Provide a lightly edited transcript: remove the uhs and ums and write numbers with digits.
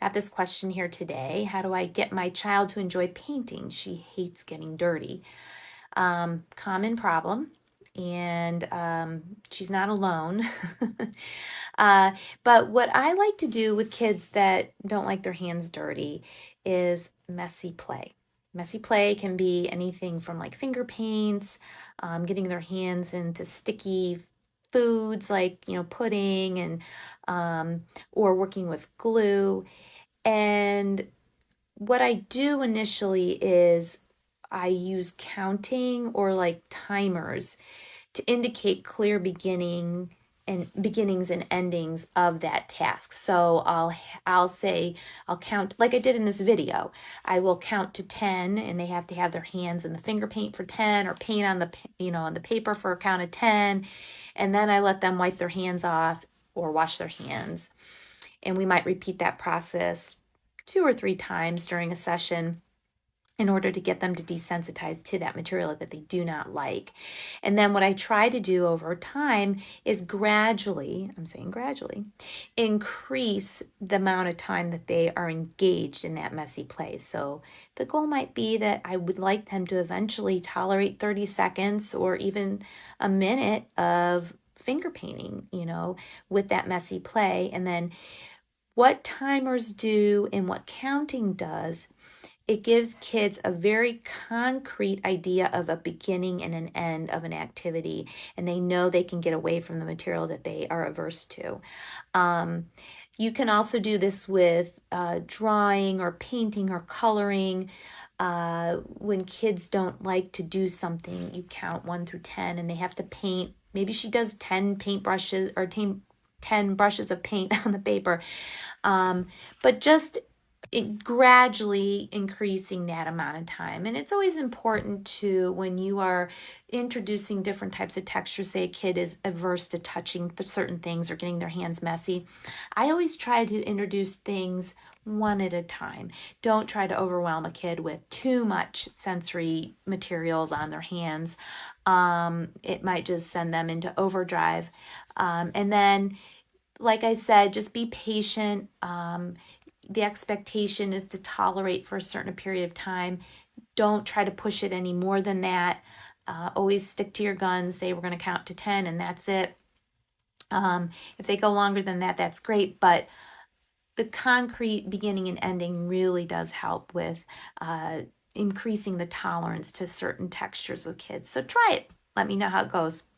have this question here today. How do I get my child to enjoy painting? She hates getting dirty. Common problem, and she's not alone. uh, but what I like to do with kids that don't like their hands dirty is messy play. Messy play can be anything from like finger paints, getting their hands into sticky foods like pudding and or working with glue. And what I do initially is I use counting or like timers to indicate clear beginnings and endings of that task. So I'll say I'll count like I did in this video. I will count to 10 and they have to have their hands in the finger paint for 10 or paint on the on the paper for a count of 10, and then I let them wipe their hands off or wash their hands. And we might repeat that process 2 or 3 times during a session in order to get them to desensitize to that material that they do not like. And then what I try to do over time is gradually, I'm saying gradually, increase the amount of time that they are engaged in that messy play. So the goal might be that I would like them to eventually tolerate 30 seconds or even a minute of finger painting, with that messy play. And then what timers do and what counting does, it gives kids a very concrete idea of a beginning and an end of an activity, and they know they can get away from the material that they are averse to. You can also do this with drawing or painting or coloring. When kids don't like to do something, you count 1 through 10 and they have to paint. Maybe she does 10 paintbrushes or 10 brushes of paint on the paper. But just gradually increasing that amount of time. And it's always important to, when you are introducing different types of textures, say a kid is averse to touching certain things or getting their hands messy, I always try to introduce things one at a time. Don't try to overwhelm a kid with too much sensory materials on their hands. It might just send them into overdrive. And then, like I said, just be patient. The expectation is to tolerate for a certain period of time. Don't try to push it any more than that. Always stick to your guns. Say we're going to count to 10 and that's it. If they go longer than that, that's great. But the concrete beginning and ending really does help with increasing the tolerance to certain textures with kids. So try it. Let me know how it goes.